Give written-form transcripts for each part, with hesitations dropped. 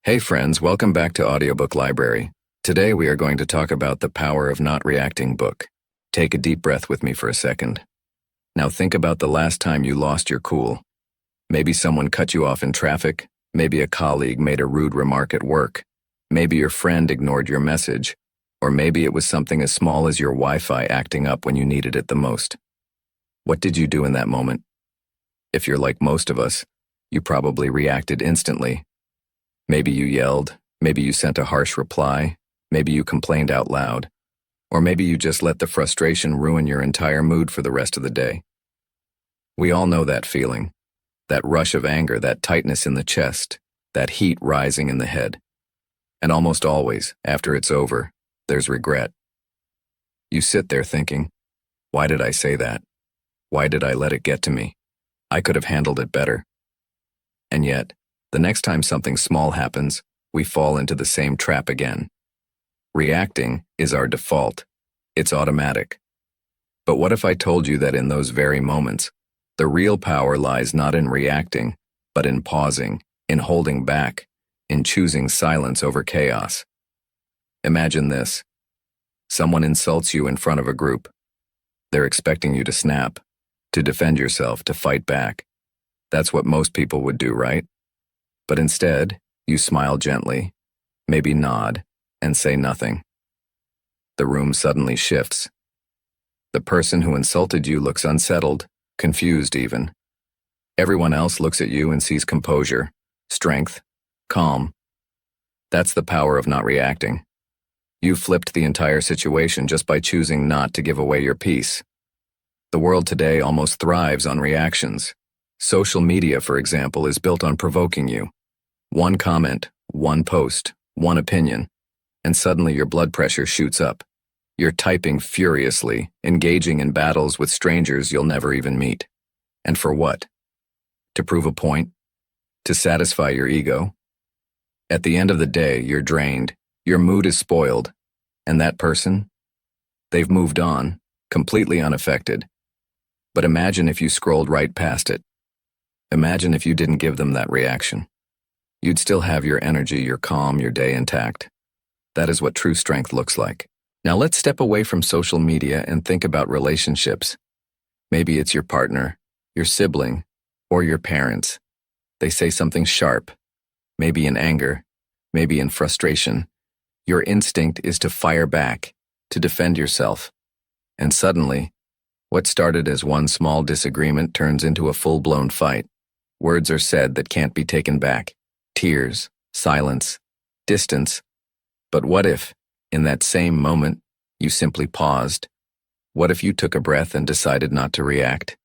Hey friends, welcome back to Audiobook Library. Today we are going to talk about the power of not reacting book. Take a deep breath with me for a second. Now think about the last time you lost your cool. Maybe someone cut you off in traffic, maybe a colleague made a rude remark at work, maybe your friend ignored your message, or maybe it was something as small as your Wi-Fi acting up when you needed it the most. What did you do in that moment? If you're like most of us, you probably reacted instantly. Maybe you yelled, maybe you sent a harsh reply, maybe you complained out loud, or maybe you just let the frustration ruin your entire mood for the rest of the day. We all know that feeling, that rush of anger, that tightness in the chest, that heat rising in the head. And almost always, after it's over, there's regret. You sit there thinking, why did I say that? Why did I let it get to me? I could have handled it better. And yet, the next time something small happens, we fall into the same trap again. Reacting is our default. It's automatic. But what if I told you that in those very moments, the real power lies not in reacting, but in pausing, in holding back, in choosing silence over chaos? Imagine this. Someone insults you in front of a group. They're expecting you to snap, to defend yourself, to fight back. That's what most people would do, right? But instead, you smile gently, maybe nod, and say nothing. The room suddenly shifts. The person who insulted you looks unsettled, confused even. Everyone else looks at you and sees composure, strength, calm. That's the power of not reacting. You flipped the entire situation just by choosing not to give away your peace. The world today almost thrives on reactions. Social media, for example, is built on provoking you. One comment, one post, one opinion, and suddenly your blood pressure shoots up. You're typing furiously, engaging in battles with strangers you'll never even meet. And for what? To prove a point? To satisfy your ego? At the end of the day, you're drained, your mood is spoiled, and that person? They've moved on, completely unaffected. But imagine if you scrolled right past it. Imagine if you didn't give them that reaction. You'd still have your energy, your calm, your day intact. That is what true strength looks like. Now let's step away from social media and think about relationships. Maybe it's your partner, your sibling, or your parents. They say something sharp, maybe in anger, maybe in frustration. Your instinct is to fire back, to defend yourself. And suddenly, what started as one small disagreement turns into a full-blown fight. Words are said that can't be taken back. Tears, silence, distance. But what if, in that same moment, you simply paused? What if you took a breath and decided not to react?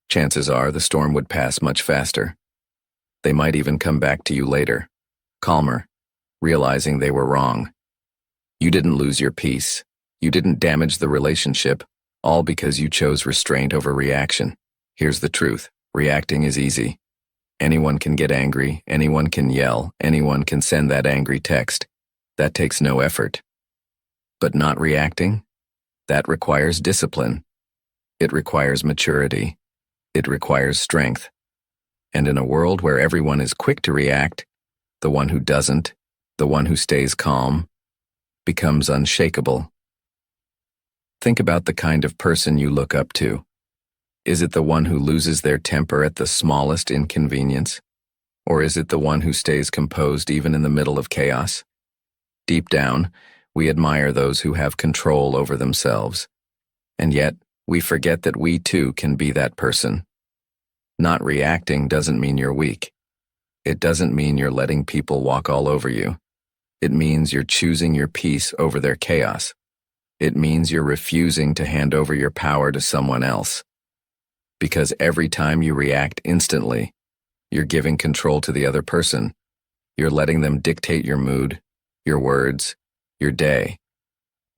Chances are the storm would pass much faster. They might even come back to you later, calmer, realizing they were wrong. You didn't lose your peace. You didn't damage the relationship, all because you chose restraint over reaction. Here's the truth. Reacting is easy. Anyone can get angry, anyone can yell, anyone can send that angry text. That takes no effort. But not reacting? That requires discipline. It requires maturity. It requires strength. And in a world where everyone is quick to react, the one who doesn't, the one who stays calm, becomes unshakable. Think about the kind of person you look up to. Is it the one who loses their temper at the smallest inconvenience? Or is it the one who stays composed even in the middle of chaos? Deep down, we admire those who have control over themselves. And yet, we forget that we too can be that person. Not reacting doesn't mean you're weak. It doesn't mean you're letting people walk all over you. It means you're choosing your peace over their chaos. It means you're refusing to hand over your power to someone else. Because every time you react instantly, you're giving control to the other person. You're letting them dictate your mood, your words, your day.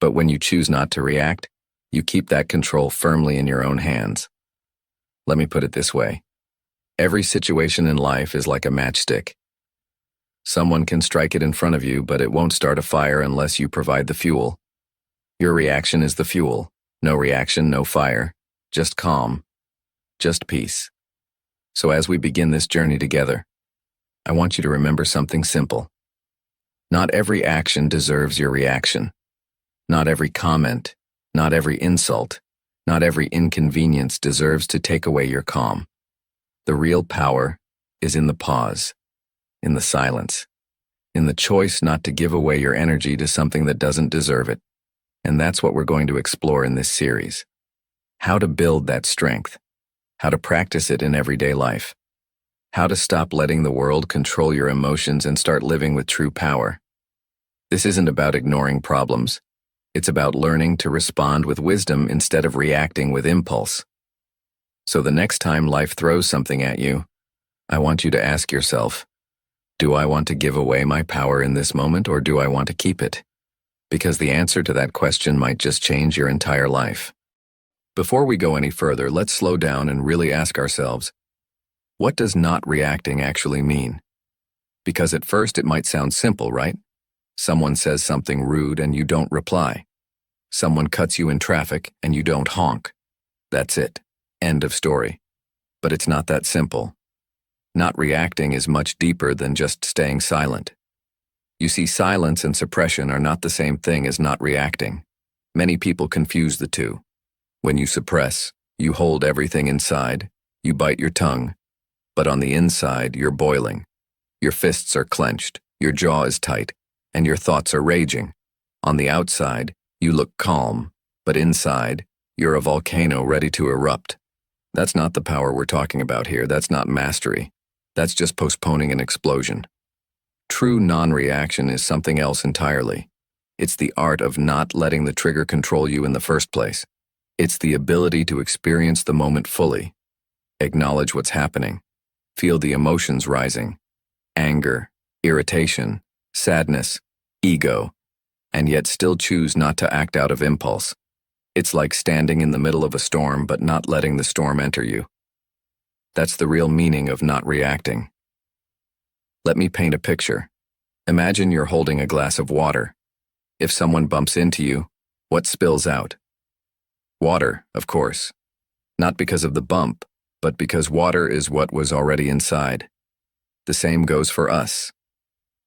But when you choose not to react, you keep that control firmly in your own hands. Let me put it this way. Every situation in life is like a matchstick. Someone can strike it in front of you, but it won't start a fire unless you provide the fuel. Your reaction is the fuel. No reaction, no fire. Just calm. Just peace. So as we begin this journey together, I want you to remember something simple. Not every action deserves your reaction. Not every comment, not every insult, not every inconvenience deserves to take away your calm. The real power is in the pause, in the silence, in the choice not to give away your energy to something that doesn't deserve it. And that's what we're going to explore in this series. How to build that strength, how to practice it in everyday life, how to stop letting the world control your emotions and start living with true power. This isn't about ignoring problems. It's about learning to respond with wisdom instead of reacting with impulse. So the next time life throws something at you, I want you to ask yourself, do I want to give away my power in this moment, or do I want to keep it? Because the answer to that question might just change your entire life. Before we go any further, let's slow down and really ask ourselves, what does not reacting actually mean? Because at first it might sound simple, right? Someone says something rude and you don't reply. Someone cuts you in traffic and you don't honk. That's it. End of story. But it's not that simple. Not reacting is much deeper than just staying silent. You see, silence and suppression are not the same thing as not reacting. Many people confuse the two. When you suppress, you hold everything inside, you bite your tongue, but on the inside, you're boiling. Your fists are clenched, your jaw is tight, and your thoughts are raging. On the outside, you look calm, but inside, you're a volcano ready to erupt. That's not the power we're talking about here. That's not mastery. That's just postponing an explosion. True non-reaction is something else entirely. It's the art of not letting the trigger control you in the first place. It's the ability to experience the moment fully, acknowledge what's happening, feel the emotions rising, anger, irritation, sadness, ego, and yet still choose not to act out of impulse. It's like standing in the middle of a storm but not letting the storm enter you. That's the real meaning of not reacting. Let me paint a picture. Imagine you're holding a glass of water. If someone bumps into you, what spills out? Water, of course. Not because of the bump, but because water is what was already inside. The same goes for us.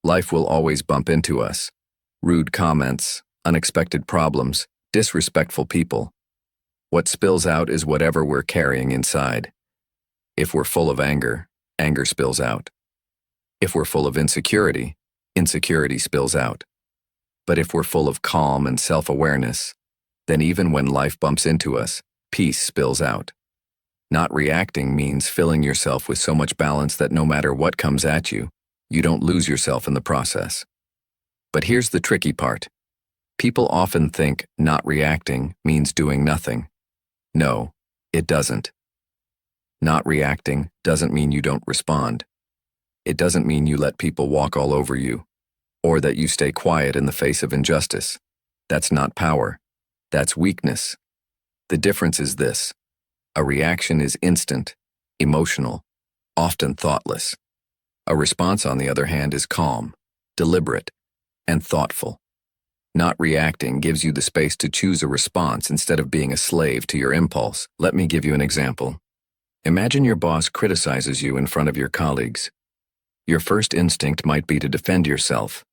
Life will always bump into us. Rude comments, unexpected problems, disrespectful people. What spills out is whatever we're carrying inside. If we're full of anger, anger spills out. If we're full of insecurity, insecurity spills out. But if we're full of calm and self-awareness, then even when life bumps into us, peace spills out. Not reacting means filling yourself with so much balance that no matter what comes at you, you don't lose yourself in the process. But here's the tricky part. People often think not reacting means doing nothing. No, it doesn't. Not reacting doesn't mean you don't respond. It doesn't mean you let people walk all over you, or that you stay quiet in the face of injustice. That's not power. That's weakness. The difference is this. A reaction is instant, emotional, often thoughtless. A response, on the other hand, is calm, deliberate, and thoughtful. Not reacting gives you the space to choose a response instead of being a slave to your impulse. Let me give you an example. Imagine your boss criticizes you in front of your colleagues. Your first instinct might be to defend yourself,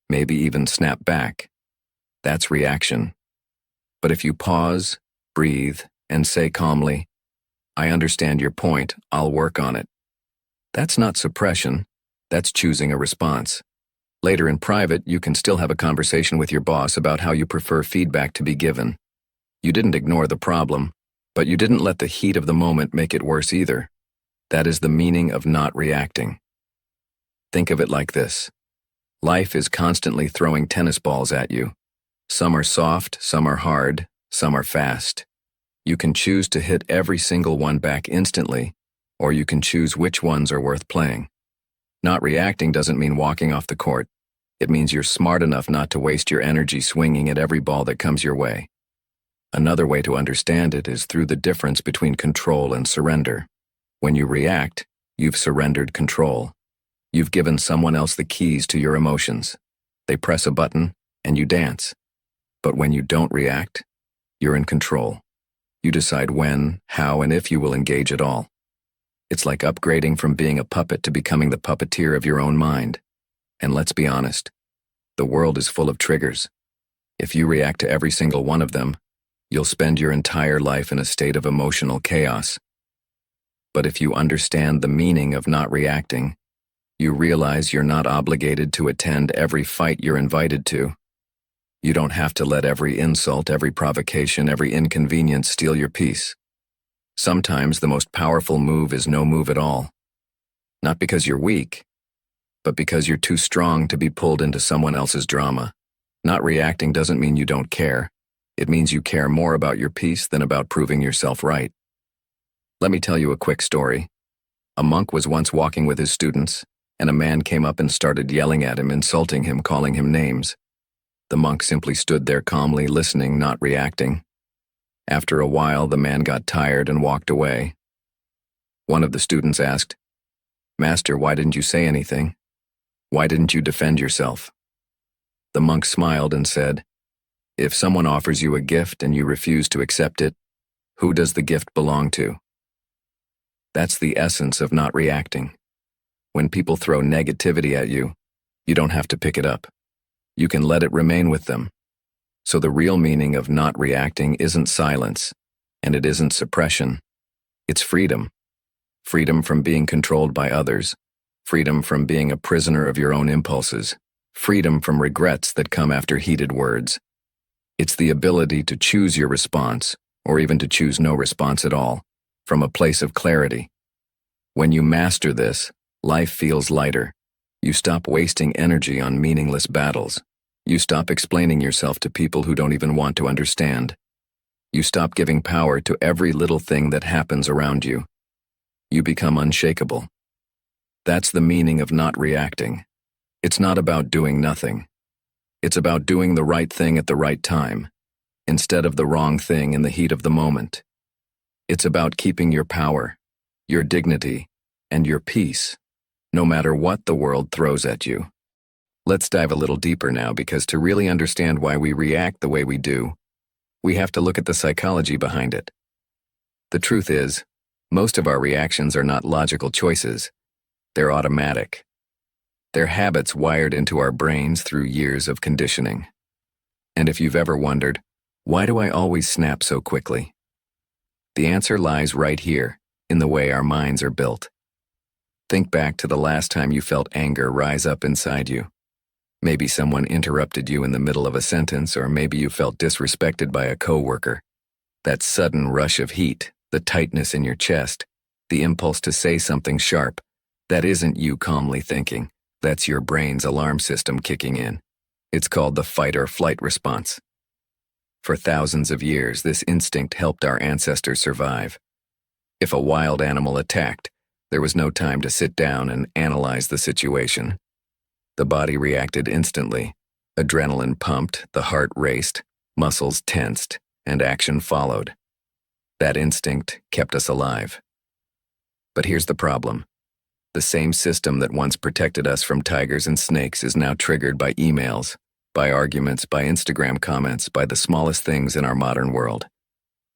maybe even snap back. That's reaction. But if you pause, breathe, and say calmly, "I understand your point, I'll work on it." That's not suppression, that's choosing a response. Later in private, you can still have a conversation with your boss about how you prefer feedback to be given. You didn't ignore the problem, but you didn't let the heat of the moment make it worse either. That is the meaning of not reacting. Think of it like this. Life is constantly throwing tennis balls at you. Some are soft, some are hard, some are fast. You can choose to hit every single one back instantly, or you can choose which ones are worth playing. Not reacting doesn't mean walking off the court. It means you're smart enough not to waste your energy swinging at every ball that comes your way. Another way to understand it is through the difference between control and surrender. When you react, you've surrendered control. You've given someone else the keys to your emotions. They press a button, and you dance. But when you don't react, you're in control. You decide when, how, and if you will engage at all. It's like upgrading from being a puppet to becoming the puppeteer of your own mind. And let's be honest, The world is full of triggers. If you react to every single one of them, you'll spend your entire life in a state of emotional chaos. But if you understand the meaning of not reacting, you realize you're not obligated to attend every fight you're invited to. You don't have to let every insult, every provocation, every inconvenience steal your peace. Sometimes the most powerful move is no move at all. Not because you're weak, but because you're too strong to be pulled into someone else's drama. Not reacting doesn't mean you don't care. It means you care more about your peace than about proving yourself right. Let me tell you a quick story. A monk was once walking with his students, and a man came up and started yelling at him, insulting him, calling him names. The monk simply stood there calmly listening, not reacting. After a while, the man got tired and walked away. One of the students asked, "Master, why didn't you say anything? Why didn't you defend yourself?" The monk smiled and said, "If someone offers you a gift and you refuse to accept it, who does the gift belong to?" That's the essence of not reacting. When people throw negativity at you, you don't have to pick it up. You can let it remain with them. So the real meaning of not reacting isn't silence, and it isn't suppression. It's freedom. Freedom from being controlled by others. Freedom from being a prisoner of your own impulses. Freedom from regrets that come after heated words. It's the ability to choose your response, or even to choose no response at all, from a place of clarity. When you master this, life feels lighter. You stop wasting energy on meaningless battles. You stop explaining yourself to people who don't even want to understand. You stop giving power to every little thing that happens around you. You become unshakable. That's the meaning of not reacting. It's not about doing nothing. It's about doing the right thing at the right time, instead of the wrong thing in the heat of the moment. It's about keeping your power, your dignity, and your peace, no matter what the world throws at you. Let's dive a little deeper now, because to really understand why we react the way we do, we have to look at the psychology behind it. The truth is, most of our reactions are not logical choices. They're automatic. They're habits wired into our brains through years of conditioning. And if you've ever wondered, why do I always snap so quickly? The answer lies right here, in the way our minds are built. Think back to the last time you felt anger rise up inside you. Maybe someone interrupted you in the middle of a sentence, or maybe you felt disrespected by a coworker. That sudden rush of heat, the tightness in your chest, the impulse to say something sharp, that isn't you calmly thinking. That's your brain's alarm system kicking in. It's called the fight or flight response. For thousands of years, this instinct helped our ancestors survive. If a wild animal attacked, there was no time to sit down and analyze the situation. The body reacted instantly. Adrenaline pumped, the heart raced, muscles tensed, and action followed. That instinct kept us alive. But here's the problem. The same system that once protected us from tigers and snakes is now triggered by emails, by arguments, by Instagram comments, by the smallest things in our modern world.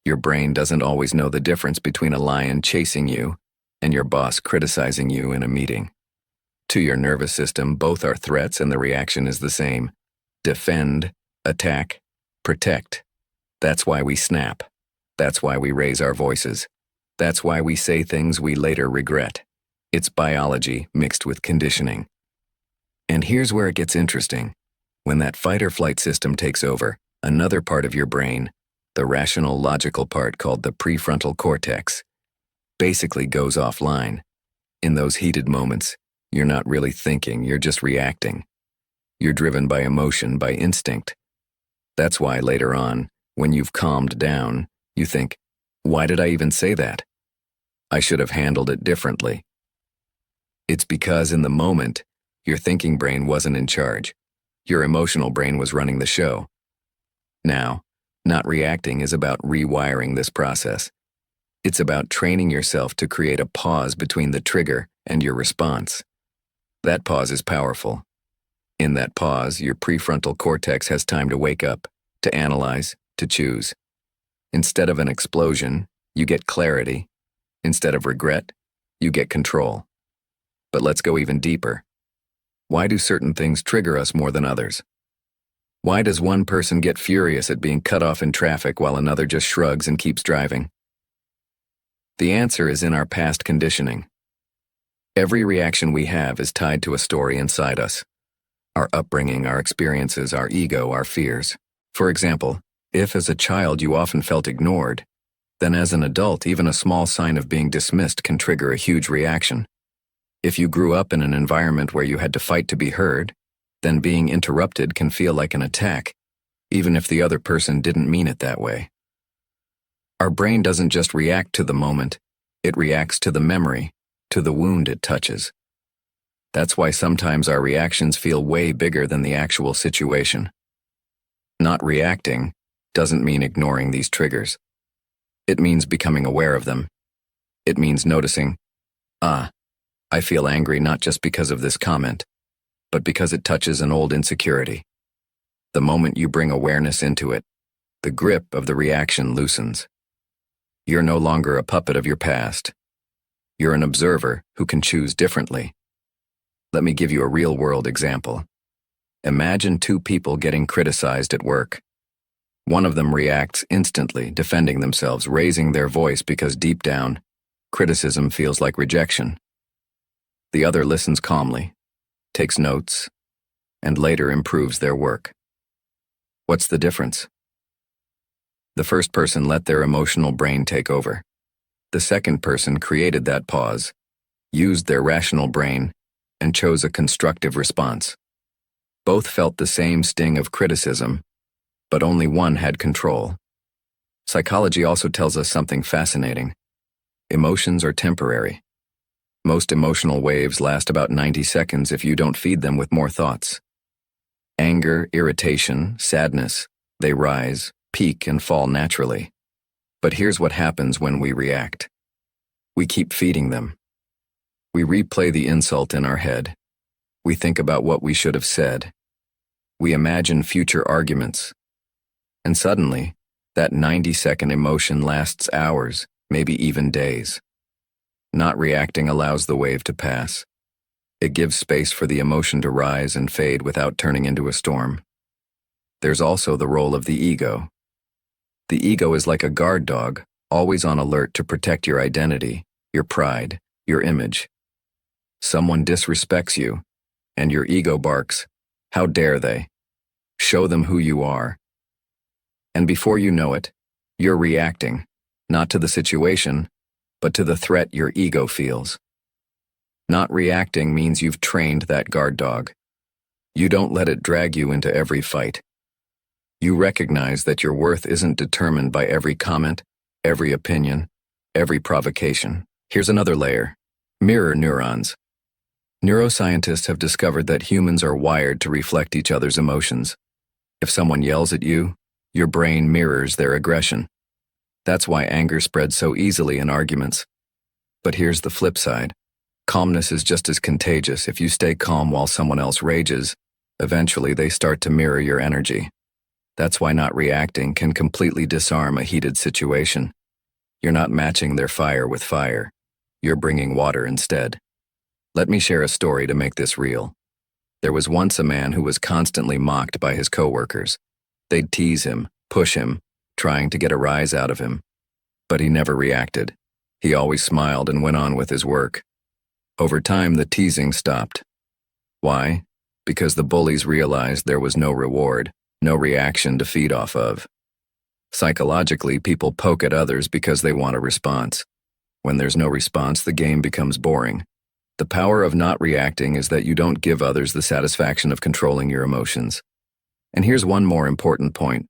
Your brain doesn't always know the difference between a lion chasing you and your boss criticizing you in a meeting. To your nervous system, both are threats, and the reaction is the same. Defend, attack, protect. That's why we snap. That's why we raise our voices. That's why we say things we later regret. It's biology mixed with conditioning. And here's where it gets interesting. When that fight or flight system takes over, another part of your brain, the rational, logical part called the prefrontal cortex, basically goes offline. In those heated moments, you're not really thinking, you're just reacting. You're driven by emotion, by instinct. That's why later on, when you've calmed down, you think, why did I even say that? I should have handled it differently. It's because in the moment, your thinking brain wasn't in charge. Your emotional brain was running the show. Now, not reacting is about rewiring this process. It's about training yourself to create a pause between the trigger and your response. That pause is powerful. In that pause, your prefrontal cortex has time to wake up, to analyze, to choose. Instead of an explosion, you get clarity. Instead of regret, you get control. But let's go even deeper. Why do certain things trigger us more than others? Why does one person get furious at being cut off in traffic while another just shrugs and keeps driving? The answer is in our past conditioning. Every reaction we have is tied to a story inside us. Our upbringing, our experiences, our ego, our fears. For example, if as a child you often felt ignored, then as an adult even a small sign of being dismissed can trigger a huge reaction. If you grew up in an environment where you had to fight to be heard, then being interrupted can feel like an attack, even if the other person didn't mean it that way. Our brain doesn't just react to the moment, it reacts to the memory, to the wound it touches. That's why sometimes our reactions feel way bigger than the actual situation. Not reacting doesn't mean ignoring these triggers. It means becoming aware of them. It means noticing, I feel angry not just because of this comment, but because it touches an old insecurity. The moment you bring awareness into it, the grip of the reaction loosens. You're no longer a puppet of your past. You're an observer who can choose differently. Let me give you a real-world example. Imagine two people getting criticized at work. One of them reacts instantly, defending themselves, raising their voice because deep down, criticism feels like rejection. The other listens calmly, takes notes, and later improves their work. What's the difference? The first person let their emotional brain take over. The second person created that pause, used their rational brain, and chose a constructive response. Both felt the same sting of criticism, but only one had control. Psychology also tells us something fascinating. Emotions are temporary. Most emotional waves last about 90 seconds if you don't feed them with more thoughts. Anger, irritation, sadness, they rise, peak, and fall naturally. But here's what happens when we react. We keep feeding them. We replay the insult in our head. We think about what we should have said. We imagine future arguments. And suddenly, that 90-second emotion lasts hours, maybe even days. Not reacting allows the wave to pass. It gives space for the emotion to rise and fade without turning into a storm. There's also the role of the ego. The ego is like a guard dog, always on alert to protect your identity, your pride, your image. Someone disrespects you, and your ego barks, "How dare they? Show them who you are." And before you know it, you're reacting, not to the situation, but to the threat your ego feels. Not reacting means you've trained that guard dog. You don't let it drag you into every fight. You recognize that your worth isn't determined by every comment, every opinion, every provocation. Here's another layer: mirror neurons. Neuroscientists have discovered that humans are wired to reflect each other's emotions. If someone yells at you, your brain mirrors their aggression. That's why anger spreads so easily in arguments. But here's the flip side. Calmness is just as contagious. If you stay calm while someone else rages, eventually they start to mirror your energy. That's why not reacting can completely disarm a heated situation. You're not matching their fire with fire. You're bringing water instead. Let me share a story to make this real. There was once a man who was constantly mocked by his coworkers. They'd tease him, push him, trying to get a rise out of him. But he never reacted. He always smiled and went on with his work. Over time, the teasing stopped. Why? Because the bullies realized there was no reward, no reaction to feed off of. Psychologically, people poke at others because they want a response. When there's no response, the game becomes boring. The power of not reacting is that you don't give others the satisfaction of controlling your emotions. And here's one more important point.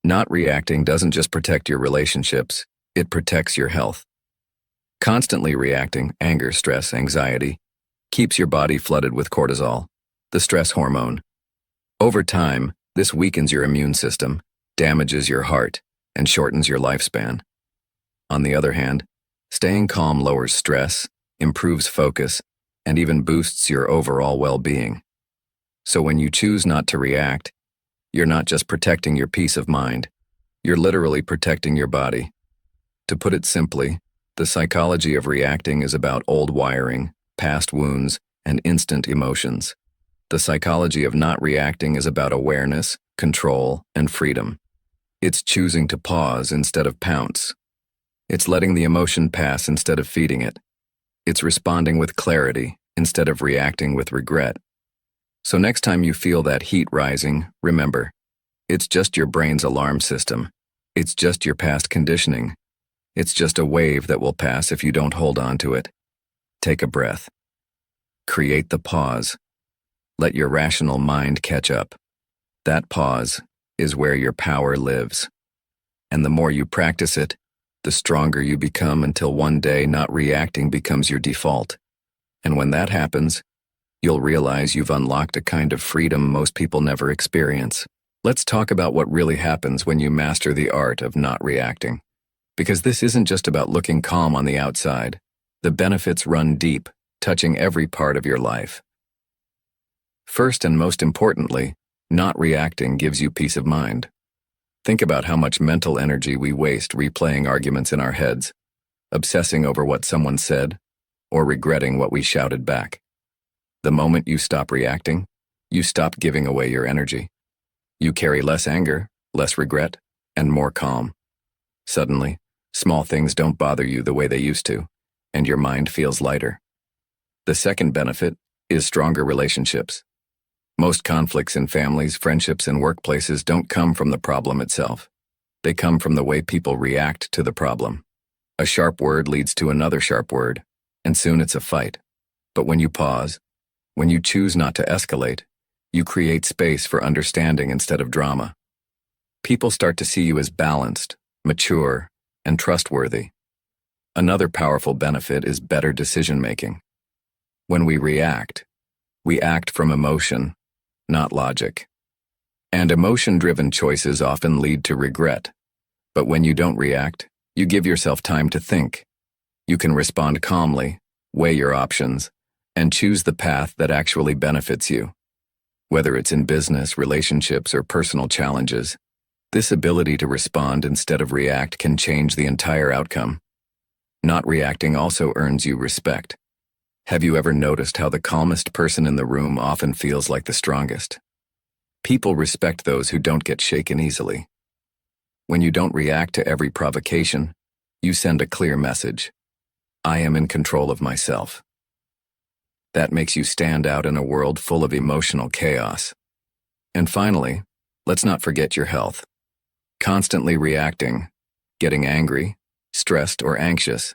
Not reacting doesn't just protect your relationships, it protects your health. Constantly reacting, anger, stress, anxiety, keeps your body flooded with cortisol, the stress hormone. Over time, this weakens your immune system, damages your heart, and shortens your lifespan. On the other hand, staying calm lowers stress, improves focus, and even boosts your overall well-being. So when you choose not to react, you're not just protecting your peace of mind, you're literally protecting your body. To put it simply, the psychology of reacting is about old wiring, past wounds, and instant emotions. The psychology of not reacting is about awareness, control, and freedom. It's choosing to pause instead of pounce. It's letting the emotion pass instead of feeding it. It's responding with clarity instead of reacting with regret. So next time you feel that heat rising, remember, it's just your brain's alarm system. It's just your past conditioning. It's just a wave that will pass if you don't hold on to it. Take a breath. Create the pause. Let your rational mind catch up. That pause is where your power lives. And the more you practice it, the stronger you become until one day not reacting becomes your default. And when that happens, you'll realize you've unlocked a kind of freedom most people never experience. Let's talk about what really happens when you master the art of not reacting. Because this isn't just about looking calm on the outside. The benefits run deep, touching every part of your life. First and most importantly, not reacting gives you peace of mind. Think about how much mental energy we waste replaying arguments in our heads, obsessing over what someone said, or regretting what we shouted back. The moment you stop reacting, you stop giving away your energy. You carry less anger, less regret, and more calm. Suddenly, small things don't bother you the way they used to, and your mind feels lighter. The second benefit is stronger relationships. Most conflicts in families, friendships, and workplaces don't come from the problem itself. They come from the way people react to the problem. A sharp word leads to another sharp word, and soon it's a fight. But when you pause, when you choose not to escalate, you create space for understanding instead of drama. People start to see you as balanced, mature, and trustworthy. Another powerful benefit is better decision-making. When we act from emotion, not logic. And emotion-driven choices often lead to regret. But when you don't react, you give yourself time to think. You can respond calmly, weigh your options, and choose the path that actually benefits you. Whether it's in business, relationships, or personal challenges, this ability to respond instead of react can change the entire outcome. Not reacting also earns you respect. Have you ever noticed how the calmest person in the room often feels like the strongest? People respect those who don't get shaken easily. When you don't react to every provocation, you send a clear message. I am in control of myself. That makes you stand out in a world full of emotional chaos. And finally, let's not forget your health. Constantly reacting, getting angry, stressed, or anxious,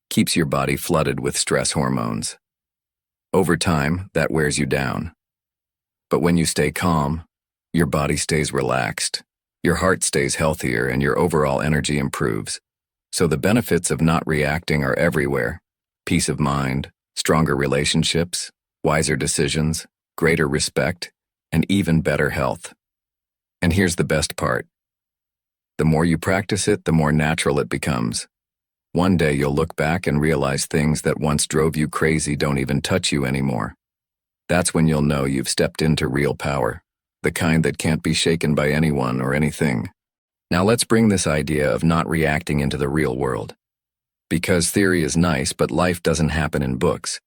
keeps your body flooded with stress hormones. Over time, that wears you down. But when you stay calm, your body stays relaxed, your heart stays healthier, and your overall energy improves. So the benefits of not reacting are everywhere. Peace of mind, stronger relationships, wiser decisions, greater respect, and even better health. And here's the best part. The more you practice it, the more natural it becomes. One day you'll look back and realize things that once drove you crazy don't even touch you anymore. That's when you'll know you've stepped into real power, the kind that can't be shaken by anyone or anything. Now let's bring this idea of not reacting into the real world. Because theory is nice, but life doesn't happen in books.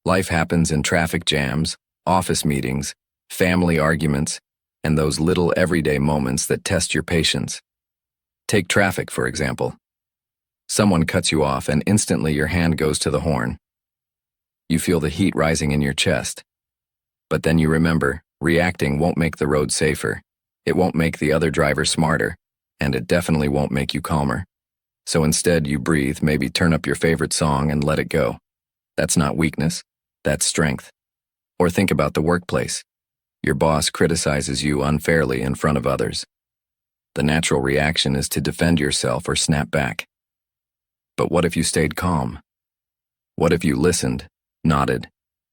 Life happens in traffic jams, office meetings, family arguments, and those little everyday moments that test your patience. Take traffic, for example. Someone cuts you off and instantly your hand goes to the horn. You feel the heat rising in your chest. But then you remember, reacting won't make the road safer. It won't make the other driver smarter, and it definitely won't make you calmer. So instead you breathe, maybe turn up your favorite song and let it go. That's not weakness, that's strength. Or think about the workplace. Your boss criticizes you unfairly in front of others. The natural reaction is to defend yourself or snap back. But what if you stayed calm? What if you listened, nodded,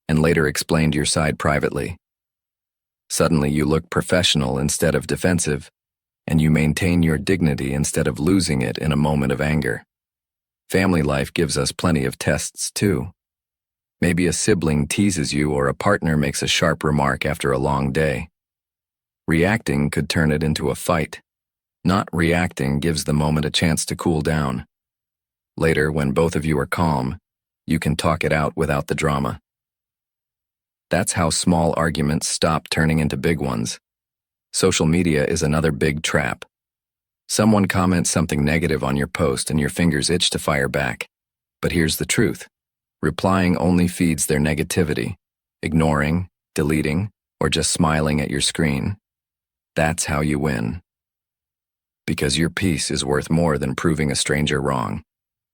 and later explained your side privately? Suddenly you look professional instead of defensive, and you maintain your dignity instead of losing it in a moment of anger. Family life gives us plenty of tests too. Maybe a sibling teases you or a partner makes a sharp remark after a long day. Reacting could turn it into a fight. Not reacting gives the moment a chance to cool down. Later, when both of you are calm, you can talk it out without the drama. That's how small arguments stop turning into big ones. Social media is another big trap. Someone comments something negative on your post and your fingers itch to fire back. But here's the truth. Replying only feeds their negativity. Ignoring, deleting, or just smiling at your screen. That's how you win. Because your peace is worth more than proving a stranger wrong.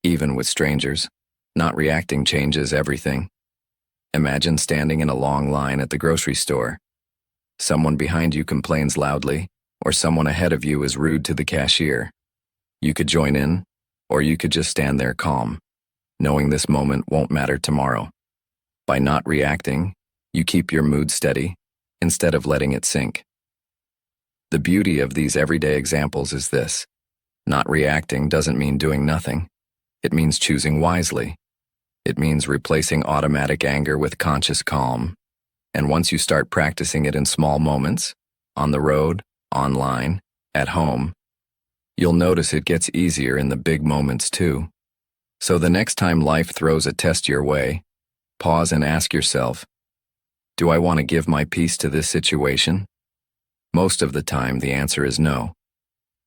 Even with strangers, not reacting changes everything. Imagine standing in a long line at the grocery store. Someone behind you complains loudly, or someone ahead of you is rude to the cashier. You could join in, or you could just stand there calm, knowing this moment won't matter tomorrow. By not reacting, you keep your mood steady instead of letting it sink. The beauty of these everyday examples is this. Not reacting doesn't mean doing nothing. It means choosing wisely. It means replacing automatic anger with conscious calm. And once you start practicing it in small moments, on the road, online, at home, you'll notice it gets easier in the big moments too. So the next time life throws a test your way, pause and ask yourself, do I want to give my peace to this situation? Most of the time, the answer is no.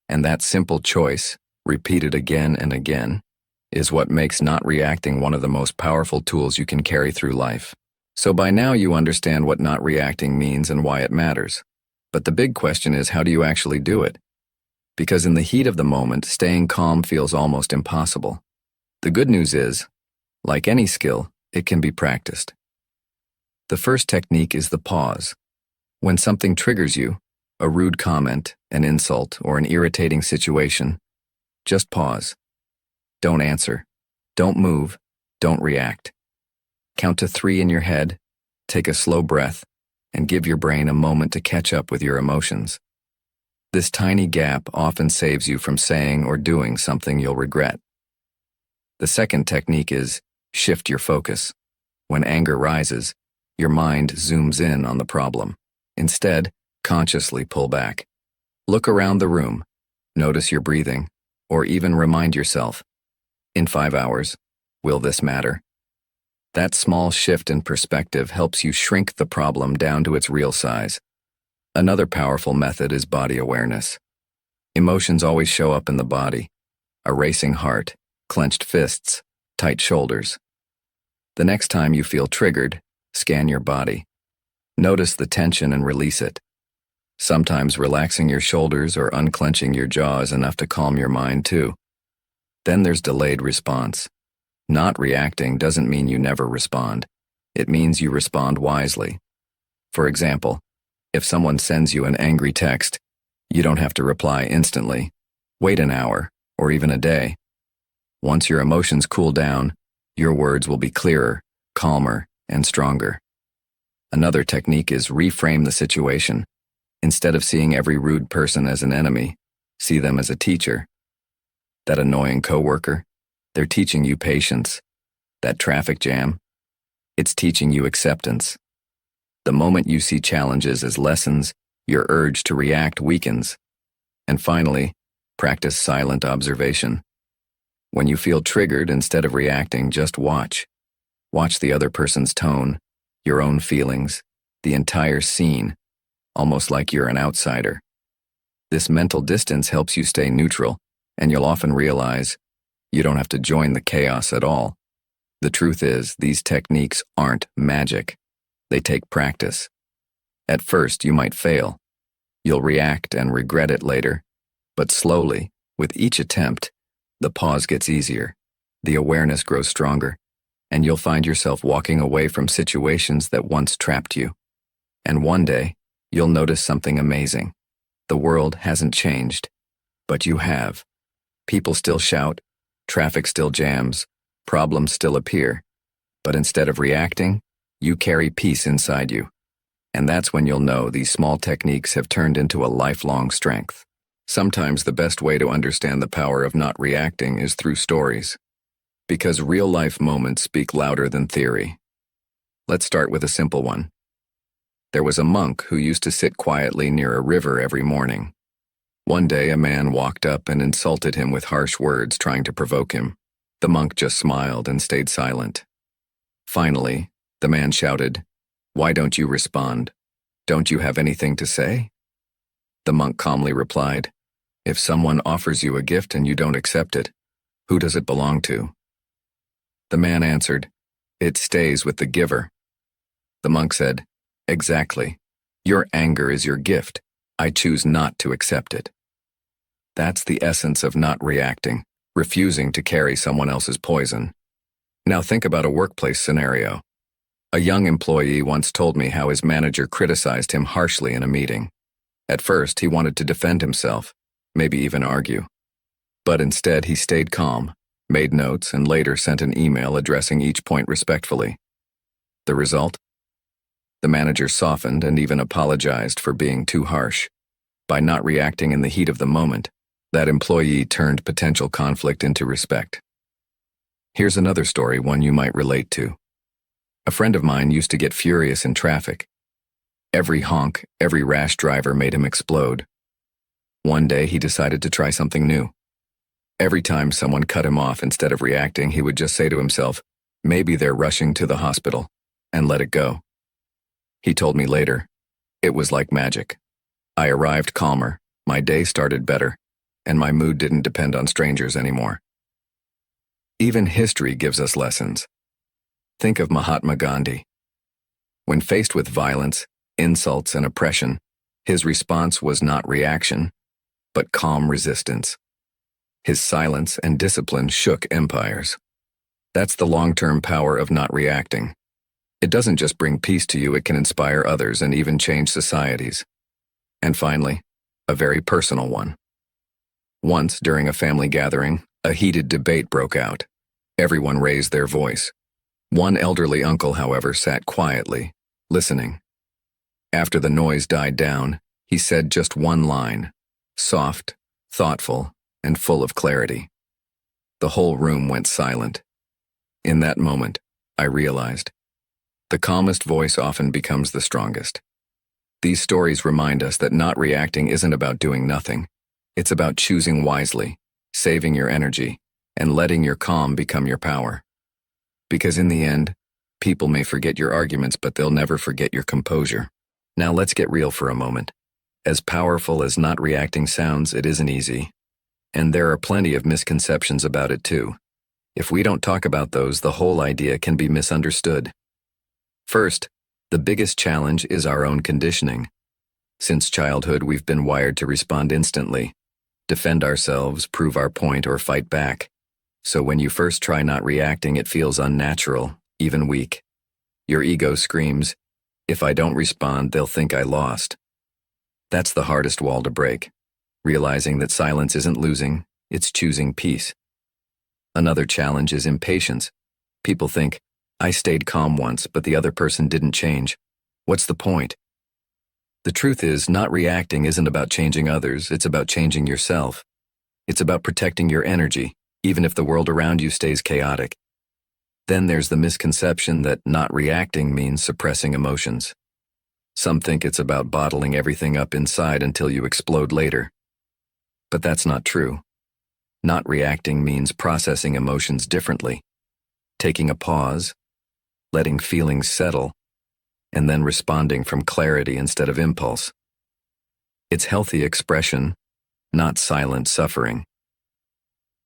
And that simple choice, repeated again and again, is what makes not reacting one of the most powerful tools you can carry through life. So by now you understand what not reacting means and why it matters. But the big question is, how do you actually do it? Because in the heat of the moment, staying calm feels almost impossible. The good news is, like any skill, it can be practiced. The first technique is the pause. When something triggers you, a rude comment, an insult, or an irritating situation, just pause. Don't answer. Don't move. Don't react. Count to 3 in your head, take a slow breath, and give your brain a moment to catch up with your emotions. This tiny gap often saves you from saying or doing something you'll regret. The second technique is shift your focus. When anger rises, your mind zooms in on the problem. Instead, consciously pull back. Look around the room, notice your breathing, or even remind yourself, in 5 hours, will this matter? That small shift in perspective helps you shrink the problem down to its real size. Another powerful method is body awareness. Emotions always show up in the body. A racing heart, clenched fists, tight shoulders. The next time you feel triggered, scan your body. Notice the tension and release it. Sometimes relaxing your shoulders or unclenching your jaw is enough to calm your mind too. Then there's delayed response. Not reacting doesn't mean you never respond. It means you respond wisely. For example, if someone sends you an angry text, you don't have to reply instantly. Wait an hour, or even a day. Once your emotions cool down, your words will be clearer, calmer, and stronger. Another technique is reframe the situation. Instead of seeing every rude person as an enemy, see them as a teacher. That annoying coworker, they're teaching you patience. That traffic jam, it's teaching you acceptance. The moment you see challenges as lessons, your urge to react weakens. And finally, practice silent observation. When you feel triggered, instead of reacting, just watch. Watch the other person's tone, your own feelings, the entire scene, almost like you're an outsider. This mental distance helps you stay neutral, and you'll often realize you don't have to join the chaos at all. The truth is, these techniques aren't magic. They take practice. At first, you might fail. You'll react and regret it later. But slowly, with each attempt, the pause gets easier, the awareness grows stronger, and you'll find yourself walking away from situations that once trapped you. And one day, you'll notice something amazing. The world hasn't changed, but you have. People still shout, traffic still jams, problems still appear. But instead of reacting, you carry peace inside you. And that's when you'll know these small techniques have turned into a lifelong strength. Sometimes the best way to understand the power of not reacting is through stories. Because real-life moments speak louder than theory. Let's start with a simple one. There was a monk who used to sit quietly near a river every morning. One day a man walked up and insulted him with harsh words, trying to provoke him. The monk just smiled and stayed silent. Finally, the man shouted, Why don't you respond? Don't you have anything to say? The monk calmly replied, If someone offers you a gift and you don't accept it, who does it belong to? The man answered, It stays with the giver. The monk said, Exactly. Your anger is your gift. I choose not to accept it. That's the essence of not reacting, refusing to carry someone else's poison. Now think about a workplace scenario. A young employee once told me how his manager criticized him harshly in a meeting. At first, he wanted to defend himself, maybe even argue. But instead, he stayed calm, made notes, and later sent an email addressing each point respectfully. The result? The manager softened and even apologized for being too harsh. By not reacting in the heat of the moment, that employee turned potential conflict into respect. Here's another story, one you might relate to. A friend of mine used to get furious in traffic. Every honk, every rash driver made him explode. One day, he decided to try something new. Every time someone cut him off, instead of reacting, he would just say to himself, maybe they're rushing to the hospital, and let it go. He told me later, it was like magic. I arrived calmer, my day started better, and my mood didn't depend on strangers anymore. Even history gives us lessons. Think of Mahatma Gandhi. When faced with violence, insults, and oppression, his response was not reaction, but calm resistance. His silence and discipline shook empires. That's the long-term power of not reacting. It doesn't just bring peace to you, it can inspire others and even change societies. And finally, a very personal one. Once, during a family gathering, a heated debate broke out. Everyone raised their voice. One elderly uncle, however, sat quietly, listening. After the noise died down, he said just one line, soft, thoughtful, and full of clarity. The whole room went silent. In that moment, I realized, the calmest voice often becomes the strongest. These stories remind us that not reacting isn't about doing nothing. It's about choosing wisely, saving your energy, and letting your calm become your power. Because in the end, people may forget your arguments, but they'll never forget your composure. Now let's get real for a moment. As powerful as not reacting sounds, it isn't easy. And there are plenty of misconceptions about it too. If we don't talk about those, the whole idea can be misunderstood. First, the biggest challenge is our own conditioning. Since childhood, we've been wired to respond instantly, defend ourselves, prove our point, or fight back. So when you first try not reacting, it feels unnatural, even weak. Your ego screams, if I don't respond, they'll think I lost. That's the hardest wall to break, realizing that silence isn't losing, it's choosing peace. Another challenge is impatience. People think, I stayed calm once, but the other person didn't change. What's the point? The truth is, not reacting isn't about changing others, it's about changing yourself. It's about protecting your energy, even if the world around you stays chaotic. Then there's the misconception that not reacting means suppressing emotions. Some think it's about bottling everything up inside until you explode later. But that's not true. Not reacting means processing emotions differently, taking a pause, letting feelings settle, and then responding from clarity instead of impulse. It's healthy expression, not silent suffering.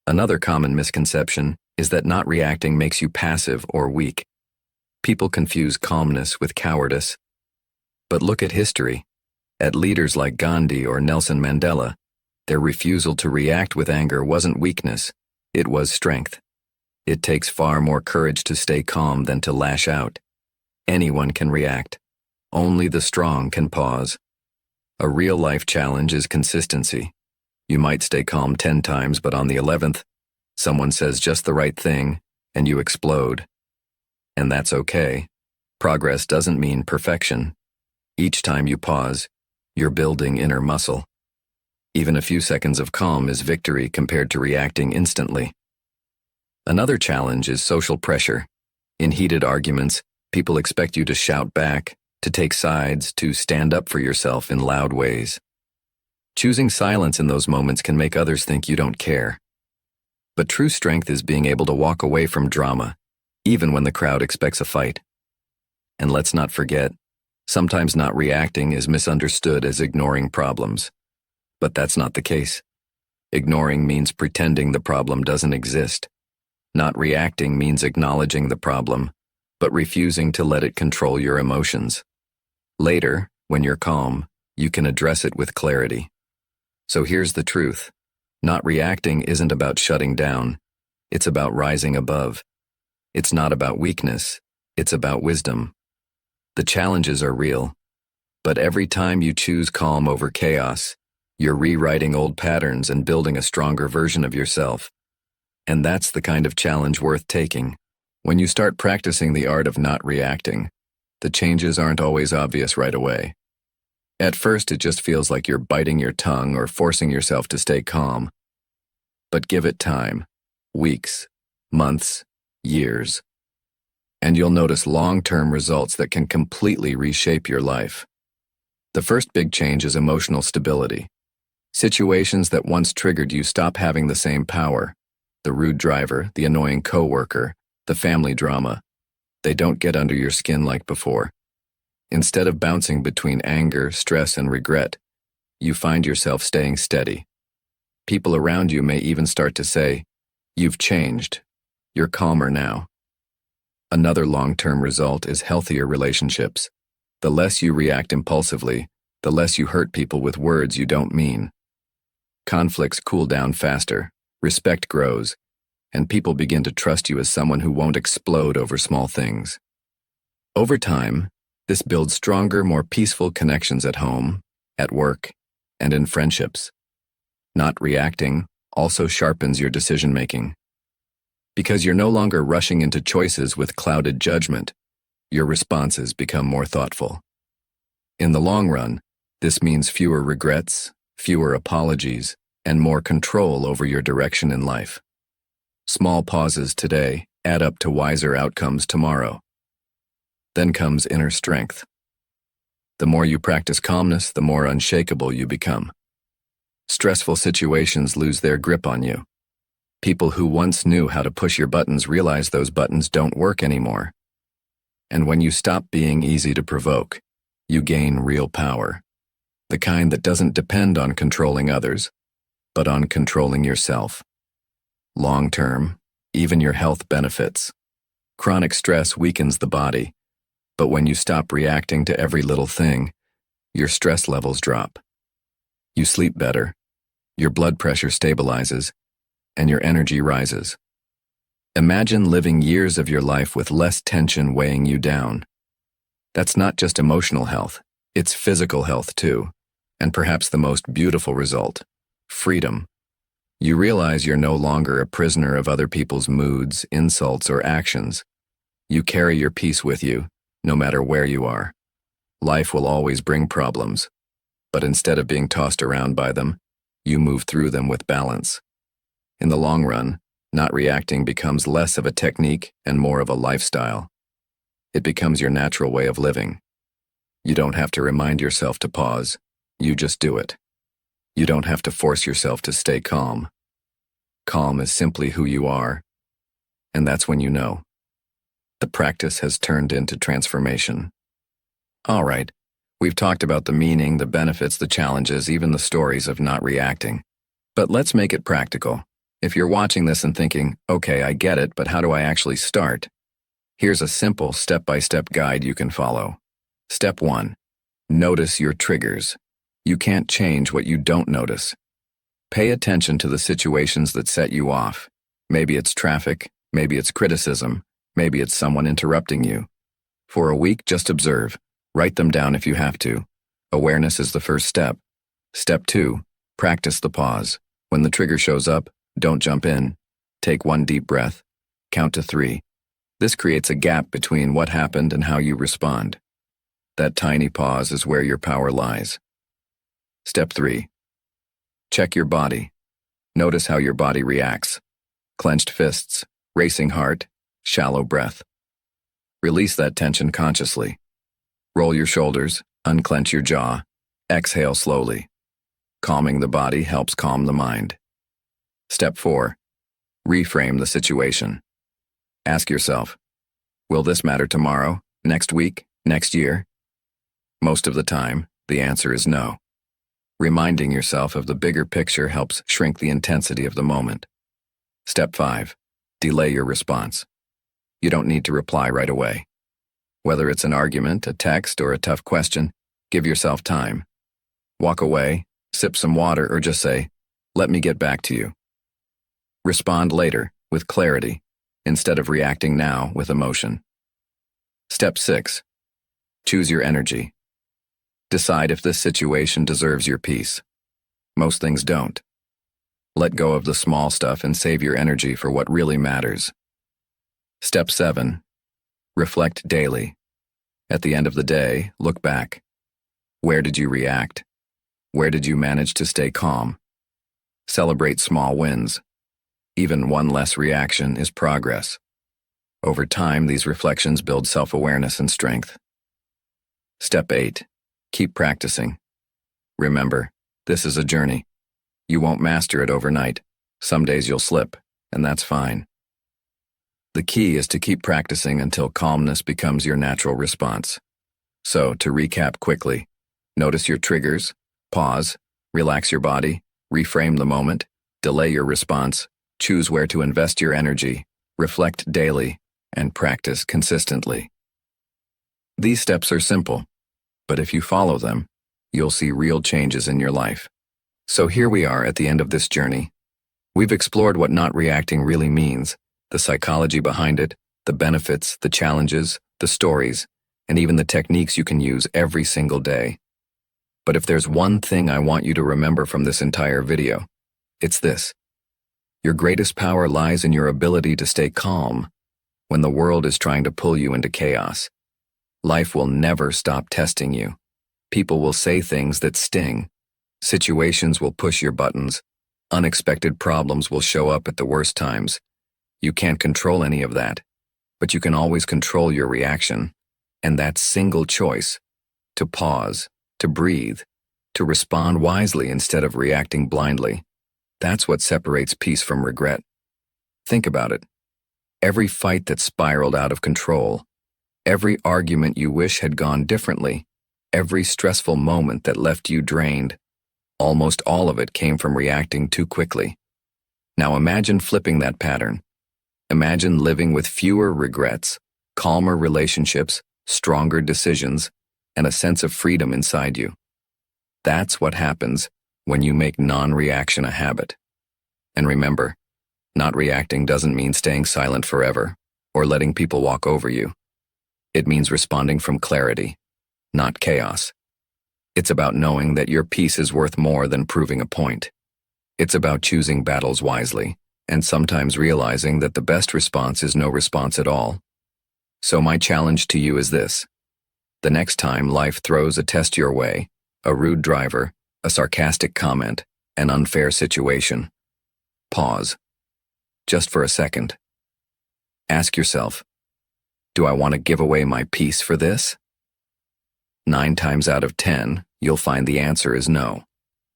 Another common misconception is that not reacting makes you passive or weak. People confuse calmness with cowardice. But look at history. At leaders like Gandhi or Nelson Mandela, their refusal to react with anger wasn't weakness, it was strength. It takes far more courage to stay calm than to lash out. Anyone can react. Only the strong can pause. A real-life challenge is consistency. You might stay calm 10 times, but on the 11th, someone says just the right thing, and you explode. And that's okay. Progress doesn't mean perfection. Each time you pause, you're building inner muscle. Even a few seconds of calm is victory compared to reacting instantly. Another challenge is social pressure. In heated arguments, people expect you to shout back, to take sides, to stand up for yourself in loud ways. Choosing silence in those moments can make others think you don't care. But true strength is being able to walk away from drama, even when the crowd expects a fight. And let's not forget, Sometimes not reacting is misunderstood as ignoring problems, but that's not the case. Ignoring means pretending the problem doesn't exist. Not reacting means acknowledging the problem, but refusing to let it control your emotions. Later, when you're calm, you can address it with clarity. So here's the truth. Not reacting isn't about shutting down. It's about rising above. It's not about weakness. It's about wisdom. The challenges are real, but every time you choose calm over chaos, you're rewriting old patterns and building a stronger version of yourself. And that's the kind of challenge worth taking. When you start practicing the art of not reacting, the changes aren't always obvious right away. At first, it just feels like you're biting your tongue or forcing yourself to stay calm. But give it time, weeks, months, years, and you'll notice long-term results that can completely reshape your life. The first big change is emotional stability. Situations that once triggered you stop having the same power. The rude driver, the annoying coworker, the family drama. They don't get under your skin like before. Instead of bouncing between anger, stress, and regret, you find yourself staying steady. People around you may even start to say, "You've changed. You're calmer now." Another long-term result is healthier relationships. The less you react impulsively, the less you hurt people with words you don't mean. Conflicts cool down faster, respect grows, and people begin to trust you as someone who won't explode over small things. Over time, this builds stronger, more peaceful connections at home, at work, and in friendships. Not reacting also sharpens your decision-making. Because you're no longer rushing into choices with clouded judgment, your responses become more thoughtful. In the long run, this means fewer regrets, fewer apologies, and more control over your direction in life. Small pauses today add up to wiser outcomes tomorrow. Then comes inner strength. The more you practice calmness, the more unshakable you become. Stressful situations lose their grip on you. People who once knew how to push your buttons realize those buttons don't work anymore. And when you stop being easy to provoke, you gain real power. The kind that doesn't depend on controlling others, but on controlling yourself. Long term, even your health benefits. Chronic stress weakens the body, but when you stop reacting to every little thing, your stress levels drop. You sleep better, your blood pressure stabilizes, and your energy rises. Imagine living years of your life with less tension weighing you down. That's not just emotional health, it's physical health too, and perhaps the most beautiful result, freedom. You realize you're no longer a prisoner of other people's moods, insults, or actions. You carry your peace with you, no matter where you are. Life will always bring problems, but instead of being tossed around by them, you move through them with balance. In the long run, not reacting becomes less of a technique and more of a lifestyle. It becomes your natural way of living. You don't have to remind yourself to pause, you just do it. You don't have to force yourself to stay calm. Calm is simply who you are, and that's when you know. The practice has turned into transformation. All right, we've talked about the meaning, the benefits, the challenges, even the stories of not reacting. But let's make it practical. If you're watching this and thinking, okay, I get it, but how do I actually start? Here's a simple step-by-step guide you can follow. Step 1. Notice your triggers. You can't change what you don't notice. Pay attention to the situations that set you off. Maybe it's traffic, maybe it's criticism, maybe it's someone interrupting you. For a week, just observe. Write them down if you have to. Awareness is the first step. Step 2. Practice the pause. When the trigger shows up, don't jump in. Take one deep breath. Count to 3. This creates a gap between what happened and how you respond. That tiny pause is where your power lies. Step 3. Check your body. Notice how your body reacts. Clenched fists, racing heart, shallow breath. Release that tension consciously. Roll your shoulders, unclench your jaw, exhale slowly. Calming the body helps calm the mind. Step 4. Reframe the situation. Ask yourself, will this matter tomorrow, next week, next year? Most of the time, the answer is no. Reminding yourself of the bigger picture helps shrink the intensity of the moment. Step 5. Delay your response. You don't need to reply right away. Whether it's an argument, a text, or a tough question, give yourself time. Walk away, sip some water, or just say, "Let me get back to you." Respond later with clarity instead of reacting now with emotion. Step 6. Choose your energy. Decide if this situation deserves your peace. Most things don't. Let go of the small stuff and save your energy for what really matters. Step 7. Reflect daily. At the end of the day, look back. Where did you react? Where did you manage to stay calm? Celebrate small wins. Even one less reaction is progress. Over time, these reflections build self-awareness and strength. Step 8. Keep practicing. Remember, this is a journey. You won't master it overnight. Some days you'll slip, and that's fine. The key is to keep practicing until calmness becomes your natural response. So, to recap quickly, notice your triggers, pause, relax your body, reframe the moment, delay your response, choose where to invest your energy, reflect daily, and practice consistently. These steps are simple, but if you follow them, you'll see real changes in your life. So here we are at the end of this journey. We've explored what not reacting really means, the psychology behind it, the benefits, the challenges, the stories, and even the techniques you can use every single day. But if there's one thing I want you to remember from this entire video, it's this. Your greatest power lies in your ability to stay calm when the world is trying to pull you into chaos. Life will never stop testing you. People will say things that sting. Situations will push your buttons. Unexpected problems will show up at the worst times. You can't control any of that, but you can always control your reaction. And that single choice, to pause, to breathe, to respond wisely instead of reacting blindly, that's what separates peace from regret. Think about it. Every fight that spiraled out of control, every argument you wish had gone differently, every stressful moment that left you drained, almost all of it came from reacting too quickly. Now imagine flipping that pattern. Imagine living with fewer regrets, calmer relationships, stronger decisions, and a sense of freedom inside you. That's what happens when you make non-reaction a habit. And remember, not reacting doesn't mean staying silent forever or letting people walk over you. It means responding from clarity, not chaos. It's about knowing that your peace is worth more than proving a point. It's about choosing battles wisely and sometimes realizing that the best response is no response at all. So my challenge to you is this. The next time life throws a test your way, a rude driver, a sarcastic comment, an unfair situation, pause. Just for a second. Ask yourself, do I want to give away my peace for this? 9 times out of 10, you'll find the answer is no.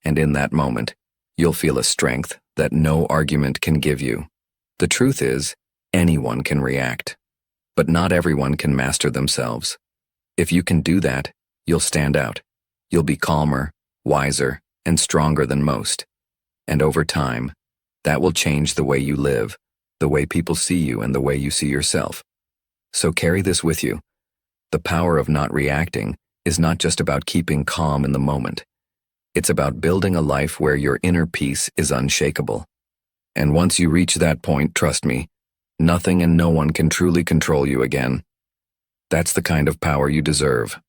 And in that moment, you'll feel a strength that no argument can give you. The truth is, anyone can react, but not everyone can master themselves. If you can do that, you'll stand out. You'll be calmer, wiser, and stronger than most. And over time, that will change the way you live, the way people see you, and the way you see yourself. So carry this with you. The power of not reacting is not just about keeping calm in the moment. It's about building a life where your inner peace is unshakable. And once you reach that point, trust me, nothing and no one can truly control you again. That's the kind of power you deserve.